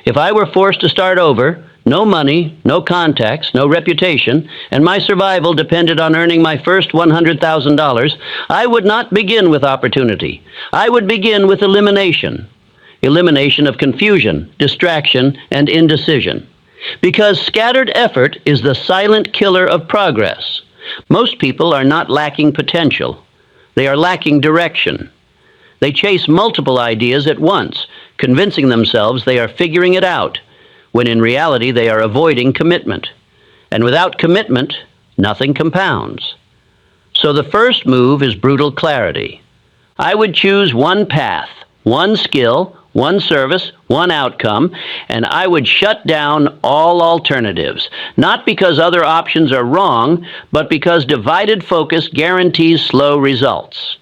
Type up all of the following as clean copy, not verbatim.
If I were forced to start over, no money, no contacts, no reputation, and my survival depended on earning my first $100,000, I would not begin with opportunity. I would begin with elimination. Elimination of confusion, distraction, and indecision. Because scattered effort is the silent killer of progress. Most people are not lacking potential. They are lacking direction. They chase multiple ideas at once, convincing themselves they are figuring it out, when in reality they are avoiding commitment. And without commitment, nothing compounds. So the first move is brutal clarity. I would choose one path, one skill, one service, one outcome, and I would shut down all alternatives, not because other options are wrong, but because divided focus guarantees slow results.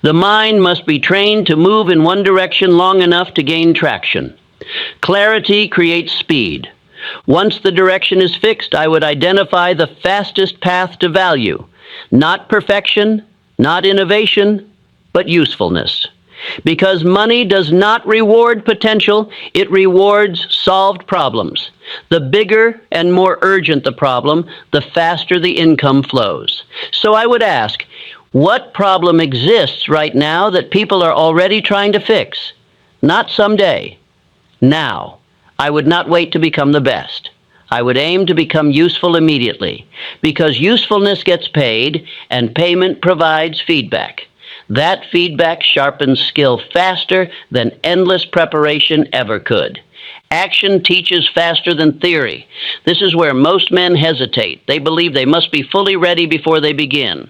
The mind must be trained to move in one direction long enough to gain traction. Clarity creates speed. Once the direction is fixed, I would identify the fastest path to value. Not perfection, not innovation, but usefulness. Because money does not reward potential, it rewards solved problems. The bigger and more urgent the problem, the faster the income flows. So I would ask, what problem exists right now that people are already trying to fix? Not someday. Now. I would not wait to become the best. I would aim to become useful immediately, because usefulness gets paid and payment provides feedback. That feedback sharpens skill faster than endless preparation ever could. Action teaches faster than theory. This is where most men hesitate. They believe they must be fully ready before they begin.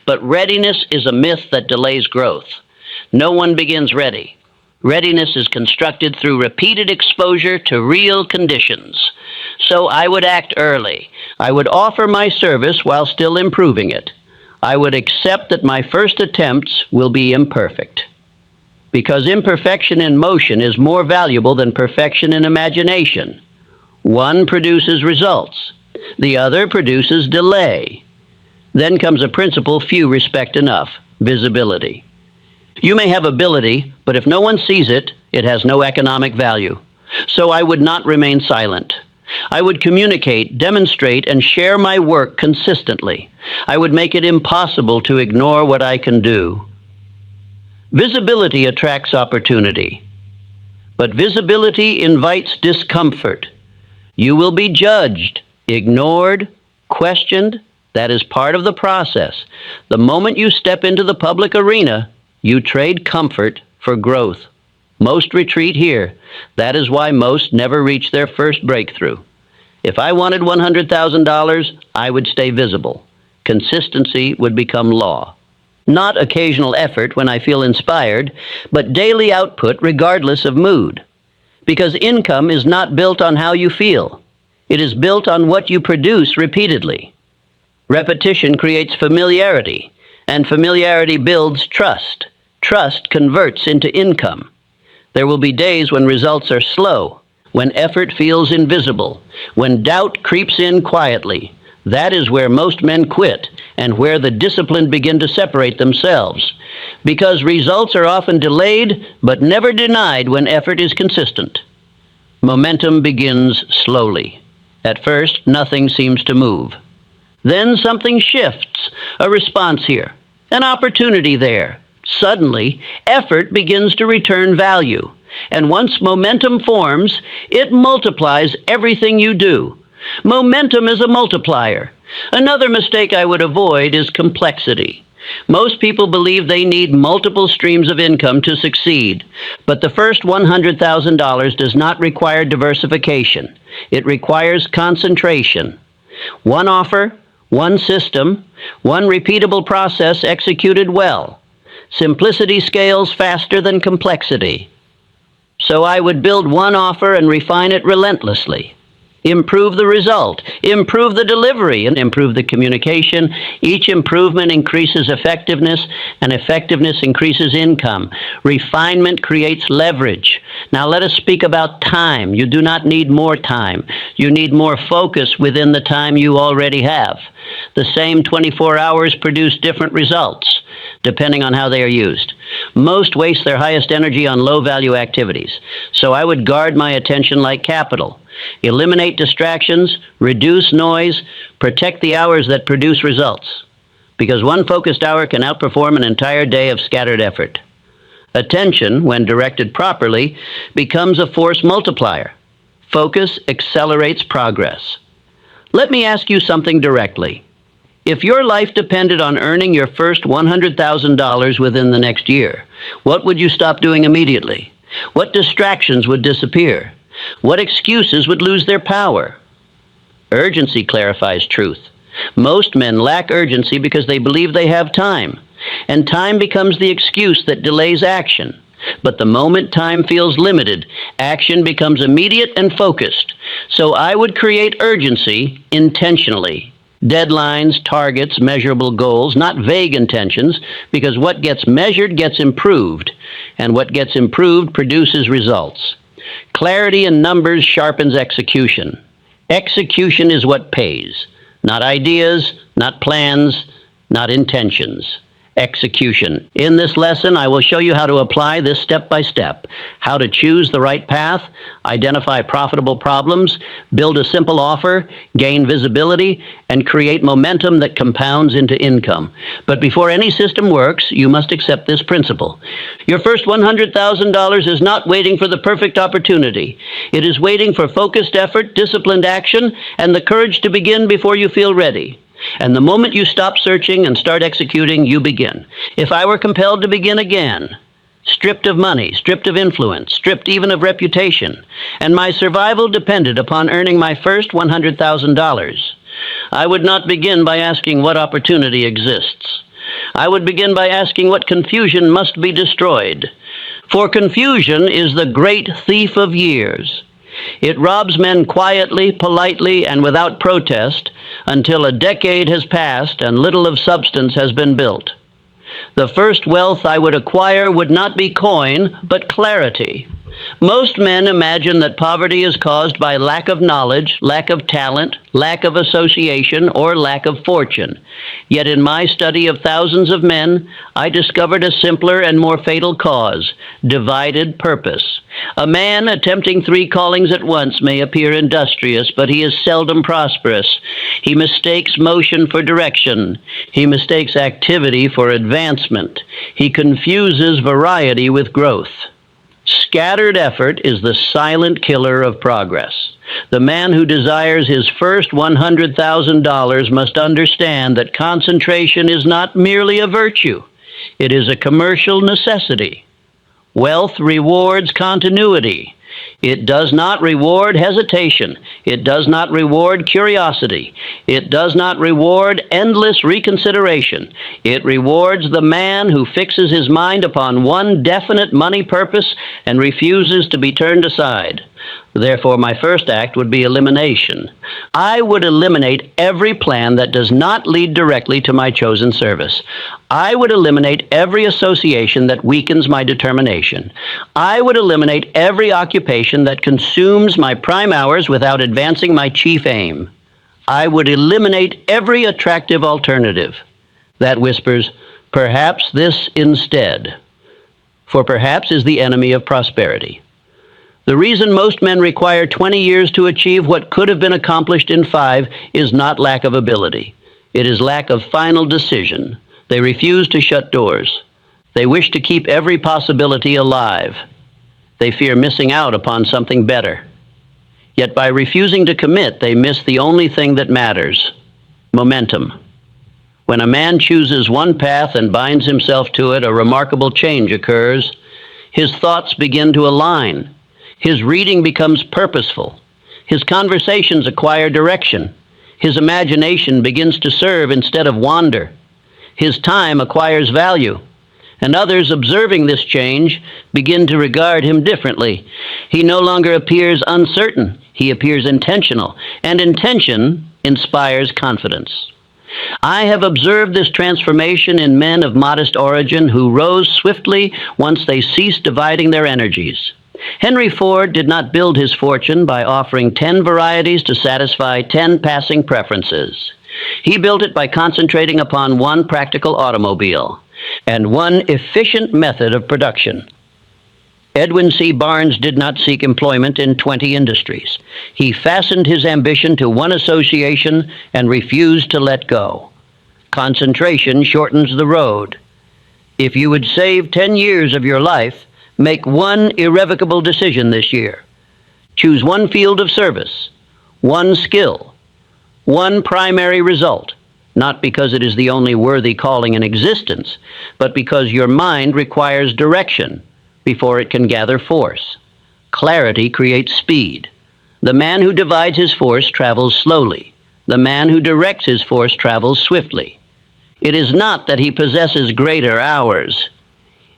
But readiness is a myth that delays growth. No one begins ready. Readiness is constructed through repeated exposure to real conditions. So I would act early. I would offer my service while still improving it. I would accept that my first attempts will be imperfect. Because imperfection in motion is more valuable than perfection in imagination. One produces results. The other produces delay. Then comes a principle few respect enough: visibility. You may have ability, but if no one sees it, it has no economic value. So I would not remain silent. I would communicate, demonstrate, and share my work consistently. I would make it impossible to ignore what I can do. Visibility attracts opportunity, but visibility invites discomfort. You will be judged, ignored, questioned. That is part of the process. The moment you step into the public arena, you trade comfort for growth. Most retreat here. That is why most never reach their first breakthrough. If I wanted $100,000, I would stay visible. Consistency would become law. Not occasional effort when I feel inspired, but daily output regardless of mood. Because income is not built on how you feel. It is built on what you produce repeatedly. Repetition creates familiarity, and familiarity builds trust. Trust converts into income. There will be days when results are slow, when effort feels invisible, when doubt creeps in quietly. That is where most men quit, and where the disciplined begin to separate themselves. Because results are often delayed, but never denied when effort is consistent. Momentum begins slowly. At first, nothing seems to move. Then something shifts, a response here, an opportunity there. Suddenly, effort begins to return value. And once momentum forms, it multiplies everything you do. Momentum is a multiplier. Another mistake I would avoid is complexity. Most people believe they need multiple streams of income to succeed, but the first $100,000 does not require diversification. It requires concentration. One offer, one system, one repeatable process executed well. Simplicity scales faster than complexity. So I would build one offer and refine it relentlessly. Improve the result, improve the delivery, and improve the communication. Each improvement increases effectiveness, and effectiveness increases income. Refinement creates leverage. Now let us speak about time. You do not need more time. You need more focus within the time you already have. The same 24 hours produce different results, depending on how they are used. Most waste their highest energy on low-value activities, so I would guard my attention like capital. Eliminate distractions, reduce noise, protect the hours that produce results. Because one focused hour can outperform an entire day of scattered effort. Attention, when directed properly, becomes a force multiplier. Focus accelerates progress. Let me ask you something directly. If your life depended on earning your first $100,000 within the next year, what would you stop doing immediately? What distractions would disappear? What excuses would lose their power? Urgency clarifies truth. Most men lack urgency because they believe they have time, and time becomes the excuse that delays action. But the moment time feels limited, action becomes immediate and focused. So I would create urgency intentionally. Deadlines, targets, measurable goals, not vague intentions, because what gets measured gets improved, and what gets improved produces results. Clarity in numbers sharpens execution. Execution is what pays, not ideas, not plans, not intentions. Execution. In this lesson, I will show you how to apply this step by step, how to choose the right path, identify profitable problems, build a simple offer, gain visibility, and create momentum that compounds into income. But before any system works, you must accept this principle. Your first $100,000 is not waiting for the perfect opportunity. It is waiting for focused effort, disciplined action, and the courage to begin before you feel ready. And the moment you stop searching and start executing, you begin. If I were compelled to begin again, stripped of money, stripped of influence, stripped even of reputation, and my survival depended upon earning my first $100,000, I would not begin by asking what opportunity exists. I would begin by asking what confusion must be destroyed. For confusion is the great thief of years. It robs men quietly, politely, and without protest until a decade has passed and little of substance has been built. The first wealth I would acquire would not be coin, but clarity. Most men imagine that poverty is caused by lack of knowledge, lack of talent, lack of association, or lack of fortune. Yet in my study of thousands of men, I discovered a simpler and more fatal cause: divided purpose. A man attempting 3 callings at once may appear industrious, but he is seldom prosperous. He mistakes motion for direction. He mistakes activity for advancement. He confuses variety with growth. Scattered effort is the silent killer of progress. The man who desires his first $100,000 must understand that concentration is not merely a virtue. It is a commercial necessity. Wealth rewards continuity. It does not reward hesitation. It does not reward curiosity. It does not reward endless reconsideration. It rewards the man who fixes his mind upon one definite money purpose and refuses to be turned aside. Therefore, my first act would be elimination. I would eliminate every plan that does not lead directly to my chosen service. I would eliminate every association that weakens my determination. I would eliminate every occupation that consumes my prime hours without advancing my chief aim. I would eliminate every attractive alternative that whispers, perhaps this instead. For perhaps is the enemy of prosperity. The reason most men require 20 years to achieve what could have been accomplished in 5 is not lack of ability. It is lack of final decision. They refuse to shut doors. They wish to keep every possibility alive. They fear missing out upon something better. Yet by refusing to commit, they miss the only thing that matters: momentum. When a man chooses one path and binds himself to it, a remarkable change occurs. His thoughts begin to align. His reading becomes purposeful. His conversations acquire direction. His imagination begins to serve instead of wander. His time acquires value. And others observing this change begin to regard him differently. He no longer appears uncertain. He appears intentional. And intention inspires confidence. I have observed this transformation in men of modest origin who rose swiftly once they ceased dividing their energies. Henry Ford did not build his fortune by offering 10 varieties to satisfy 10 passing preferences. He built it by concentrating upon one practical automobile. and one efficient method of production. Edwin C. Barnes did not seek employment in 20 industries. He fastened his ambition to one association and refused to let go. Concentration shortens the road. If you would save 10 years of your life, make one irrevocable decision this year. Choose one field of service, one skill, one primary result, not because it is the only worthy calling in existence, but because your mind requires direction before it can gather force. Clarity creates speed. The man who divides his force travels slowly. The man who directs his force travels swiftly. It is not that he possesses greater hours.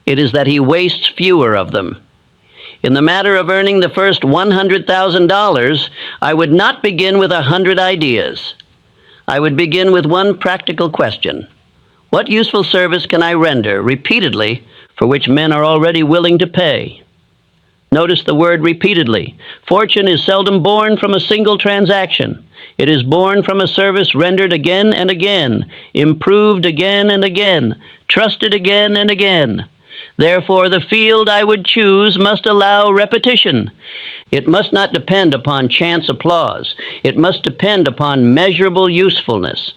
It is that he wastes fewer of them. In the matter of earning the first $100,000, I would not begin with 100 ideas. I would begin with one practical question. What useful service can I render repeatedly for which men are already willing to pay? Notice the word repeatedly. Fortune is seldom born from a single transaction. It is born from a service rendered again and again, improved again and again, trusted again and again. Therefore, the field I would choose must allow repetition. It must not depend upon chance applause. It must depend upon measurable usefulness.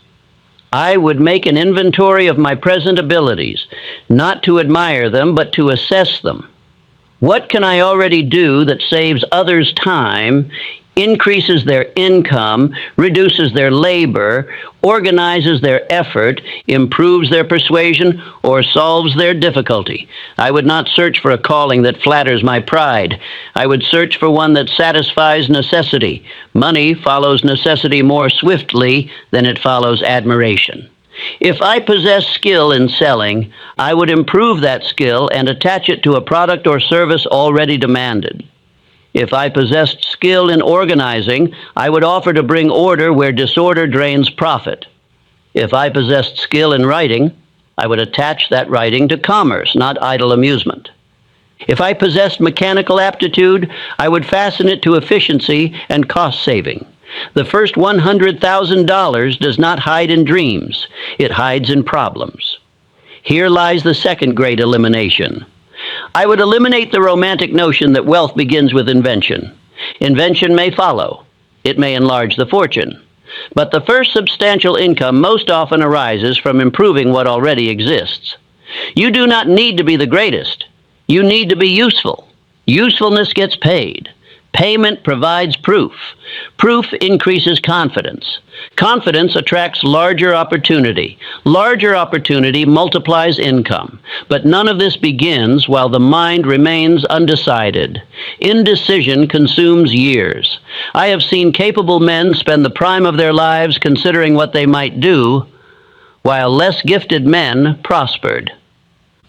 I would make an inventory of my present abilities, not to admire them, but to assess them. What can I already do that saves others time, increases their income, reduces their labor, organizes their effort, improves their persuasion, or solves their difficulty? I would not search for a calling that flatters my pride. I would search for one that satisfies necessity. Money follows necessity more swiftly than it follows admiration. If I possess skill in selling, I would improve that skill and attach it to a product or service already demanded. If I possessed skill in organizing, I would offer to bring order where disorder drains profit. If I possessed skill in writing, I would attach that writing to commerce, not idle amusement. If I possessed mechanical aptitude, I would fasten it to efficiency and cost saving. The first $100,000 does not hide in dreams. It hides in problems. Here lies the second great elimination. I would eliminate the romantic notion that wealth begins with invention. Invention may follow. It may enlarge the fortune. But the first substantial income most often arises from improving what already exists. You do not need to be the greatest. You need to be useful. Usefulness gets paid. Payment provides proof. Proof increases confidence. Confidence attracts larger opportunity. Larger opportunity multiplies income. But none of this begins while the mind remains undecided. Indecision consumes years. I have seen capable men spend the prime of their lives considering what they might do, while less gifted men prospered.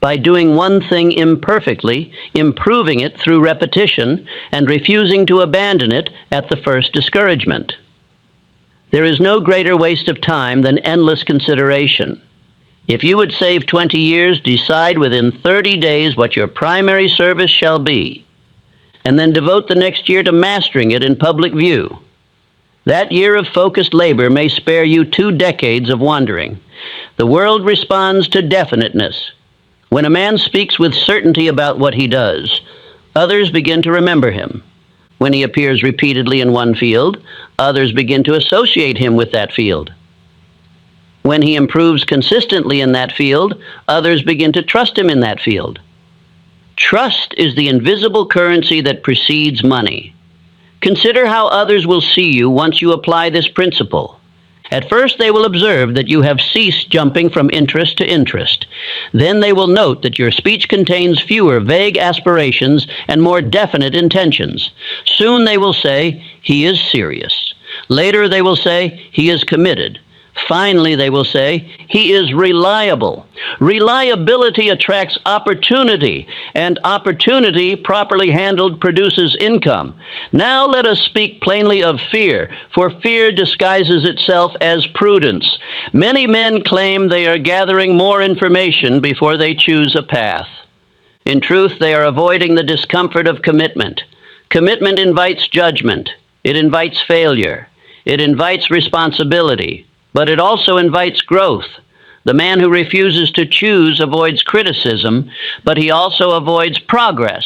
By doing one thing imperfectly, improving it through repetition, and refusing to abandon it at the first discouragement. There is no greater waste of time than endless consideration. If you would save 20 years, decide within 30 days what your primary service shall be, and then devote the next year to mastering it in public view. That year of focused labor may spare you 2 decades of wandering. The world responds to definiteness. When a man speaks with certainty about what he does, others begin to remember him. When he appears repeatedly in one field, others begin to associate him with that field. When he improves consistently in that field, others begin to trust him in that field. Trust is the invisible currency that precedes money. Consider how others will see you once you apply this principle. At first, they will observe that you have ceased jumping from interest to interest. Then they will note that your speech contains fewer vague aspirations and more definite intentions. Soon they will say, "He is serious." Later they will say, "He is committed." Finally, they will say, "He is reliable." Reliability attracts opportunity, and opportunity, properly handled, produces income. Now let us speak plainly of fear, for fear disguises itself as prudence. Many men claim they are gathering more information before they choose a path. In truth, they are avoiding the discomfort of commitment. Commitment invites judgment. It invites failure. It invites responsibility. But it also invites growth. The man who refuses to choose avoids criticism, but he also avoids progress.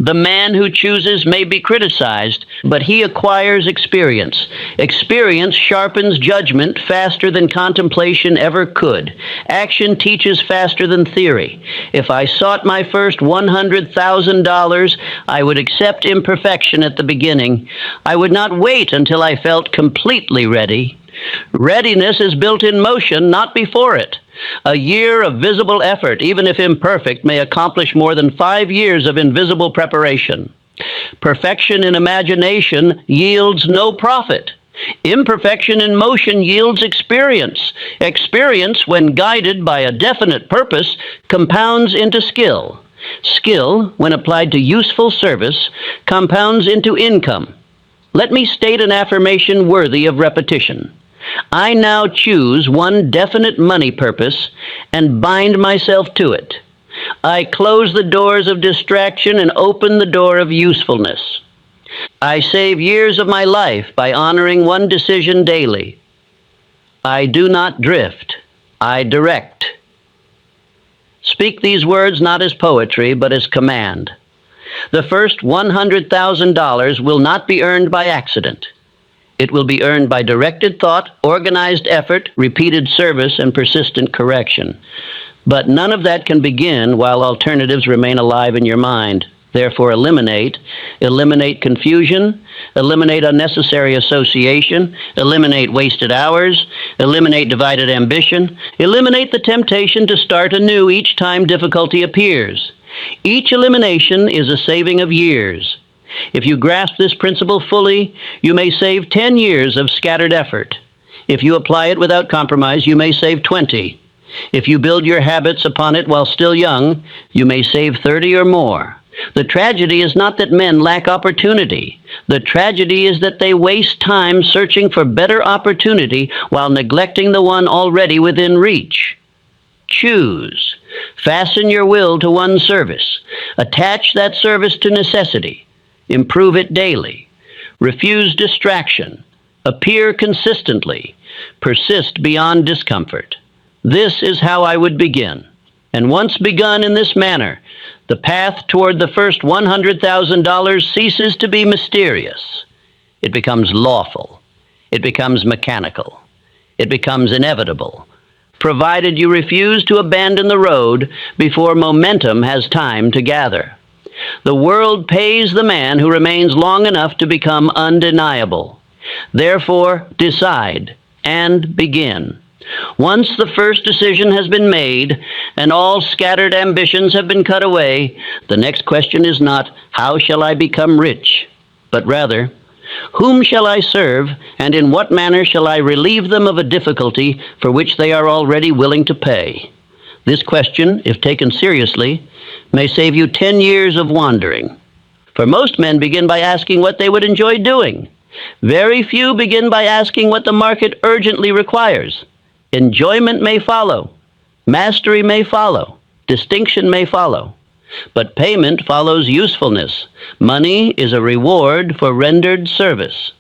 The man who chooses may be criticized, but he acquires experience. Experience sharpens judgment faster than contemplation ever could. Action teaches faster than theory. If I sought my first $100,000, I would accept imperfection at the beginning. I would not wait until I felt completely ready. Readiness is built in motion, not before it. A year of visible effort, even if imperfect, may accomplish more than 5 years of invisible preparation. Perfection in imagination yields no profit. Imperfection in motion yields experience. Experience, when guided by a definite purpose, compounds into skill. Skill, when applied to useful service, compounds into income. Let me state an affirmation worthy of repetition. I now choose one definite money purpose and bind myself to it. I close the doors of distraction and open the door of usefulness. I save years of my life by honoring one decision daily. I do not drift. I direct. Speak these words not as poetry, but as command. The first $100,000 will not be earned by accident. It will be earned by directed thought, organized effort, repeated service, and persistent correction. But none of that can begin while alternatives remain alive in your mind. Therefore, eliminate confusion, eliminate unnecessary association, eliminate wasted hours, eliminate divided ambition, eliminate the temptation to start anew each time difficulty appears. Each elimination is a saving of years. If you grasp this principle fully, you may save 10 years of scattered effort. If you apply it without compromise, you may save 20. If you build your habits upon it while still young, you may save 30 or more. The tragedy is not that men lack opportunity. The tragedy is that they waste time searching for better opportunity while neglecting the one already within reach. Choose. Fasten your will to one service. Attach that service to necessity. Improve it daily. Refuse distraction. Appear consistently. Persist beyond discomfort. This is how I would begin. And once begun in this manner, the path toward the first $100,000 ceases to be mysterious. It becomes lawful. It becomes mechanical. It becomes inevitable, provided you refuse to abandon the road before momentum has time to gather. The world pays the man who remains long enough to become undeniable. Therefore, decide and begin. Once the first decision has been made and all scattered ambitions have been cut away, the next question is not, how shall I become rich? But rather, whom shall I serve, and in what manner shall I relieve them of a difficulty for which they are already willing to pay? This question, if taken seriously, may save you 10 years of wandering. For most men begin by asking what they would enjoy doing. Very few begin by asking what the market urgently requires. Enjoyment may follow. Mastery may follow. Distinction may follow. But payment follows usefulness. Money is a reward for rendered service.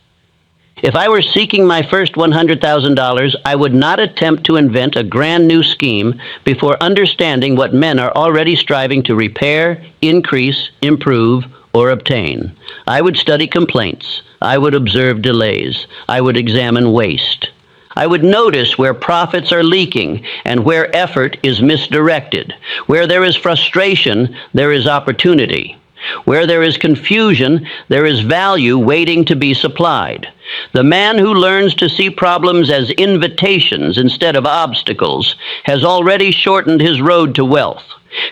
If I were seeking my first $100,000, I would not attempt to invent a grand new scheme before understanding what men are already striving to repair, increase, improve, or obtain. I would study complaints. I would observe delays. I would examine waste. I would notice where profits are leaking and where effort is misdirected. Where there is frustration, there is opportunity. Where there is confusion, there is value waiting to be supplied. The man who learns to see problems as invitations instead of obstacles has already shortened his road to wealth.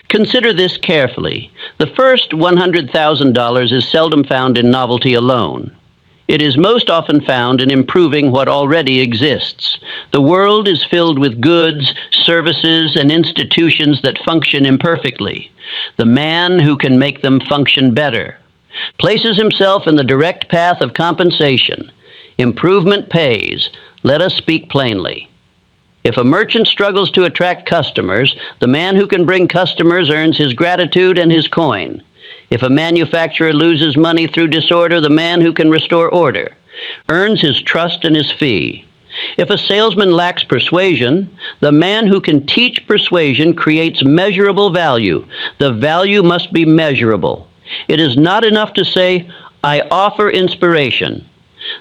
Consider this carefully. The first $100,000 is seldom found in novelty alone. It is most often found in improving what already exists. The world is filled with goods, services, and institutions that function imperfectly. The man who can make them function better places himself in the direct path of compensation. Improvement pays. Let us speak plainly. If a merchant struggles to attract customers, the man who can bring customers earns his gratitude and his coin. If a manufacturer loses money through disorder, the man who can restore order earns his trust and his fee. If a salesman lacks persuasion, the man who can teach persuasion creates measurable value. The value must be measurable. It is not enough to say, "I offer inspiration."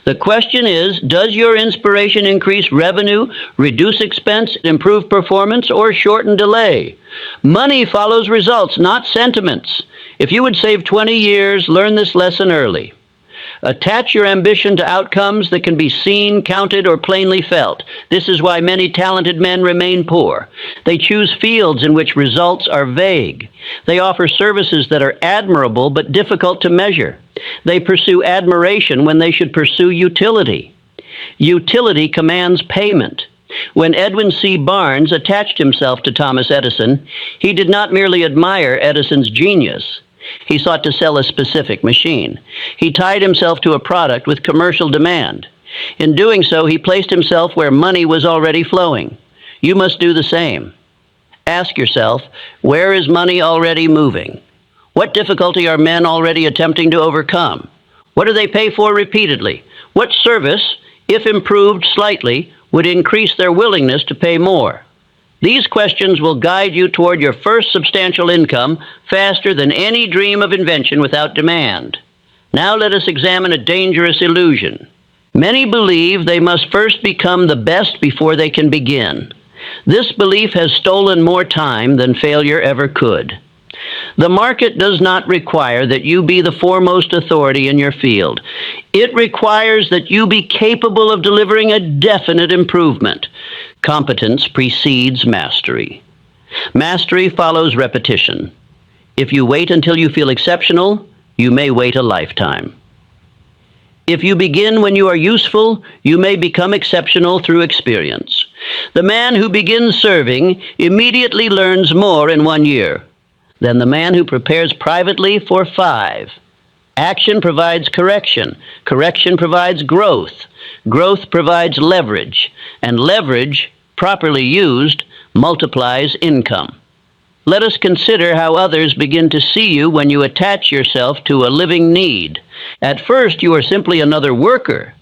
The question is, does your inspiration increase revenue, reduce expense, improve performance, or shorten delay? Money follows results, not sentiments. If you would save 20 years, learn this lesson early. Attach your ambition to outcomes that can be seen, counted, or plainly felt. This is why many talented men remain poor. They choose fields in which results are vague. They offer services that are admirable but difficult to measure. They pursue admiration when they should pursue utility. Utility commands payment. When Edwin C. Barnes attached himself to Thomas Edison, he did not merely admire Edison's genius. He sought to sell a specific machine. He tied himself to a product with commercial demand. In doing so, he placed himself where money was already flowing. You must do the same. Ask yourself, where is money already moving? What difficulty are men already attempting to overcome? What do they pay for repeatedly? What service, if improved slightly, would increase their willingness to pay more? These questions will guide you toward your first substantial income faster than any dream of invention without demand. Now let us examine a dangerous illusion. Many believe they must first become the best before they can begin. This belief has stolen more time than failure ever could. The market does not require that you be the foremost authority in your field. It requires that you be capable of delivering a definite improvement. Competence precedes mastery. Mastery follows repetition. If you wait until you feel exceptional, you may wait a lifetime. If you begin when you are useful, you may become exceptional through experience. The man who begins serving immediately learns more in 1 year than the man who prepares privately for 5. Action provides correction. Correction provides growth. Growth provides leverage. And leverage, properly used, multiplies income. Let us consider how others begin to see you when you attach yourself to a living need. At first, you are simply another worker.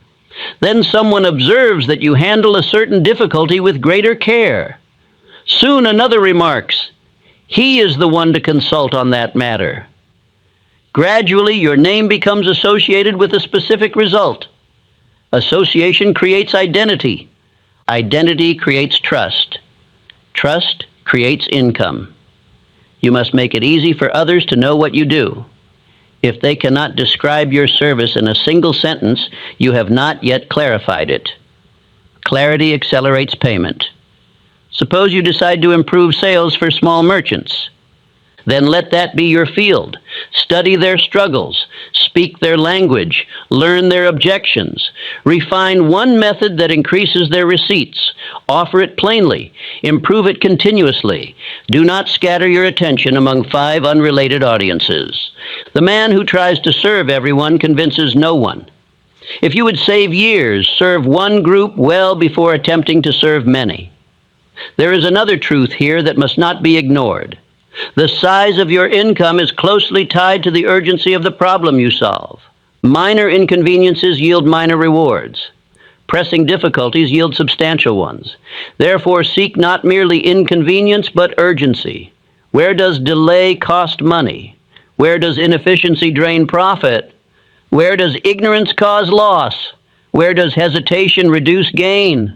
Then someone observes that you handle a certain difficulty with greater care. Soon another remarks, "He is the one to consult on that matter." Gradually, your name becomes associated with a specific result. Association creates identity. Identity creates trust. Trust creates income. You must make it easy for others to know what you do. If they cannot describe your service in a single sentence, you have not yet clarified it. Clarity accelerates payment. Suppose you decide to improve sales for small merchants. Then let that be your field. Study their struggles, speak their language, learn their objections. Refine one method that increases their receipts. Offer it plainly. Improve it continuously. Do not scatter your attention among 5 unrelated audiences. The man who tries to serve everyone convinces no one. If you would save years, serve one group well before attempting to serve many. There is another truth here that must not be ignored. The size of your income is closely tied to the urgency of the problem you solve. Minor inconveniences yield minor rewards. Pressing difficulties yield substantial ones. Therefore, seek not merely inconvenience, but urgency. Where does delay cost money? Where does inefficiency drain profit? Where does ignorance cause loss? Where does hesitation reduce gain?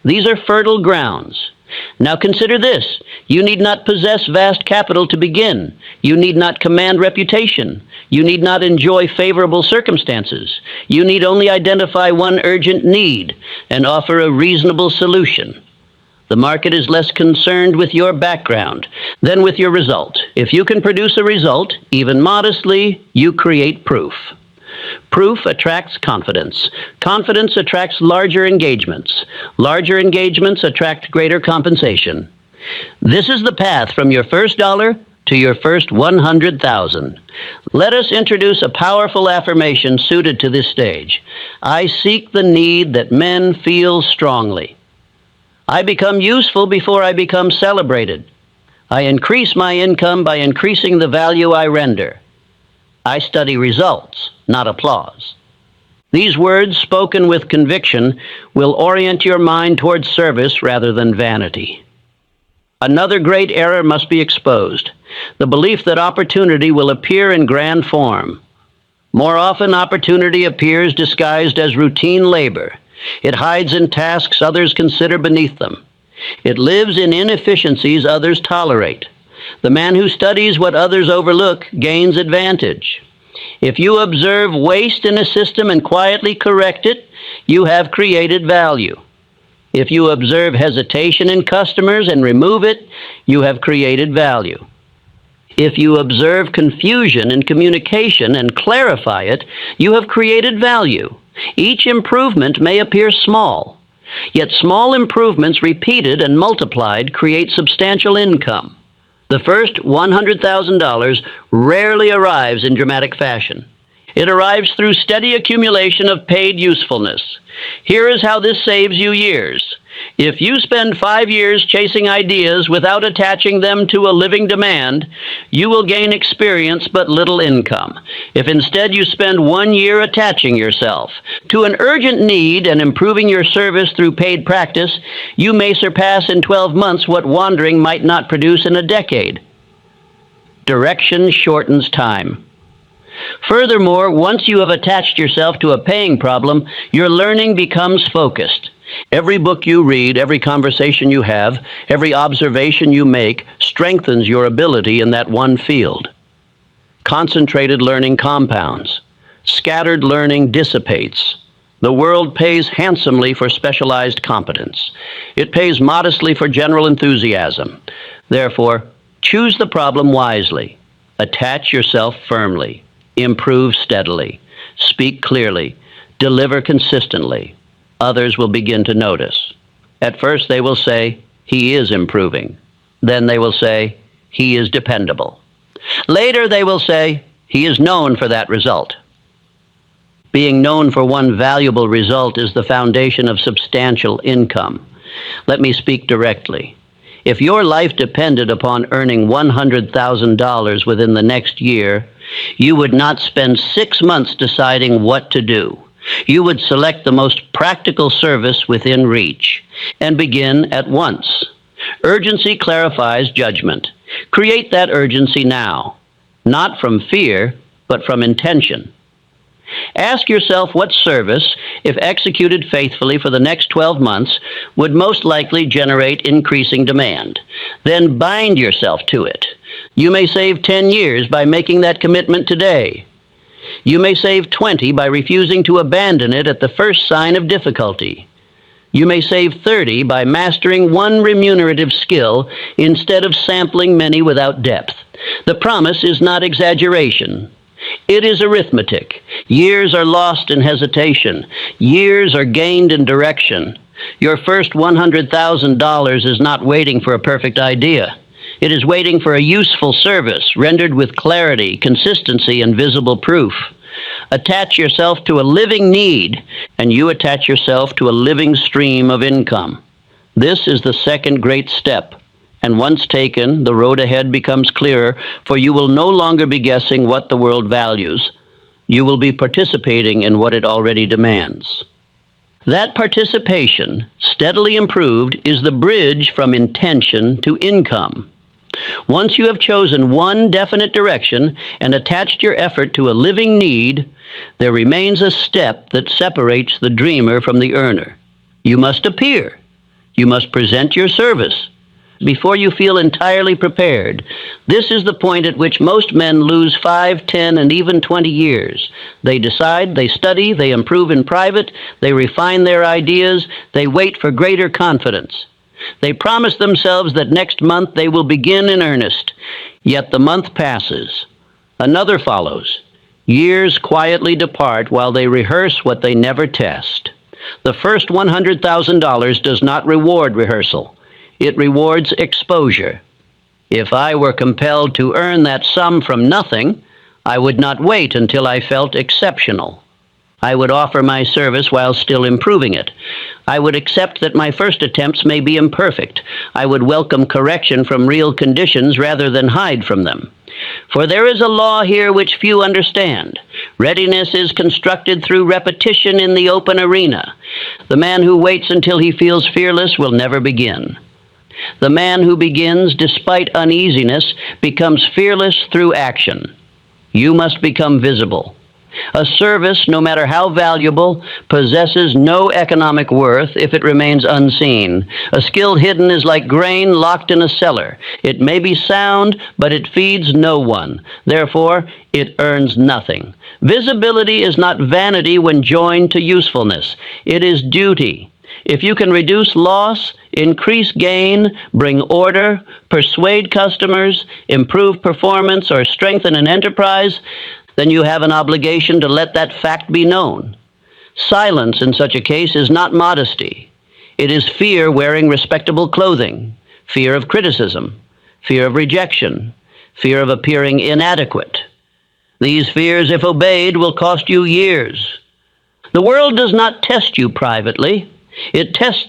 These are fertile grounds. Now consider this. You need not possess vast capital to begin. You need not command reputation. You need not enjoy favorable circumstances. You need only identify one urgent need and offer a reasonable solution. The market is less concerned with your background than with your result. If you can produce a result, even modestly, you create proof. Proof attracts confidence. Confidence attracts larger engagements. Larger engagements attract greater compensation. This is the path from your first dollar to your first 100,000. Let us introduce a powerful affirmation suited to this stage. I seek the need that men feel strongly. I become useful before I become celebrated. I increase my income by increasing the value I render. I study results, not applause. These words, spoken with conviction, will orient your mind towards service rather than vanity. Another great error must be exposed: the belief that opportunity will appear in grand form. More often, opportunity appears disguised as routine labor. It hides in tasks others consider beneath them. It lives in inefficiencies others tolerate. The man who studies what others overlook gains advantage. If you observe waste in a system and quietly correct it, you have created value. If you observe hesitation in customers and remove it, you have created value. If you observe confusion in communication and clarify it, you have created value. Each improvement may appear small, yet small improvements repeated and multiplied create substantial income. The first $100,000 rarely arrives in dramatic fashion. It arrives through steady accumulation of paid usefulness. Here is how this saves you years. If you spend 5 years chasing ideas without attaching them to a living demand, you will gain experience but little income. If instead you spend 1 year attaching yourself to an urgent need and improving your service through paid practice, you may surpass in 12 months what wandering might not produce in a decade. Direction shortens time. Furthermore, once you have attached yourself to a paying problem, your learning becomes focused. Every book you read, every conversation you have, every observation you make strengthens your ability in that one field. Concentrated learning compounds. Scattered learning dissipates. The world pays handsomely for specialized competence. It pays modestly for general enthusiasm. Therefore, choose the problem wisely. Attach yourself firmly. Improve steadily. Speak clearly. Deliver consistently. Others will begin to notice. At first they will say, "He is improving." Then they will say, "He is dependable." Later they will say, "He is known for that result." Being known for one valuable result is the foundation of substantial income. Let me speak directly. If your life depended upon earning $100,000 within the next year, you would not spend 6 months deciding what to do. You would select the most practical service within reach and begin at once. Urgency clarifies judgment. Create that urgency now, not from fear, but from intention. Ask yourself what service, if executed faithfully for the next 12 months, would most likely generate increasing demand. Then bind yourself to it. You may save 10 years by making that commitment today. You may save 20 by refusing to abandon it at the first sign of difficulty. You may save 30 by mastering one remunerative skill instead of sampling many without depth. The promise is not exaggeration. It is arithmetic. Years are lost in hesitation. Years are gained in direction. Your first $100,000 is not waiting for a perfect idea. It is waiting for a useful service rendered with clarity, consistency, and visible proof. Attach yourself to a living need, and you attach yourself to a living stream of income. This is the second great step, and once taken, the road ahead becomes clearer, for you will no longer be guessing what the world values. You will be participating in what it already demands. That participation, steadily improved, is the bridge from intention to income. Once you have chosen one definite direction and attached your effort to a living need, there remains a step that separates the dreamer from the earner. You must appear. You must present your service before you feel entirely prepared. This is the point at which most men lose 5, 10, and even 20 years. They decide, they study, they improve in private, they refine their ideas, they wait for greater confidence. They promise themselves that next month they will begin in earnest. Yet the month passes. Another follows. Years quietly depart while they rehearse what they never test. The first $100,000 does not reward rehearsal. It rewards exposure. If I were compelled to earn that sum from nothing, I would not wait until I felt exceptional. I would offer my service while still improving it. I would accept that my first attempts may be imperfect. I would welcome correction from real conditions rather than hide from them. For there is a law here which few understand. Readiness is constructed through repetition in the open arena. The man who waits until he feels fearless will never begin. The man who begins despite uneasiness becomes fearless through action. You must become visible. A service, no matter how valuable, possesses no economic worth if it remains unseen. A skill hidden is like grain locked in a cellar. It may be sound, but it feeds no one. Therefore, it earns nothing. Visibility is not vanity when joined to usefulness. It is duty. If you can reduce loss, increase gain, bring order, persuade customers, improve performance, or strengthen an enterprise, then you have an obligation to let that fact be known. Silence in such a case is not modesty. It is fear wearing respectable clothing, fear of criticism, fear of rejection, fear of appearing inadequate. These fears, if obeyed, will cost you years. The world does not test you privately. It tests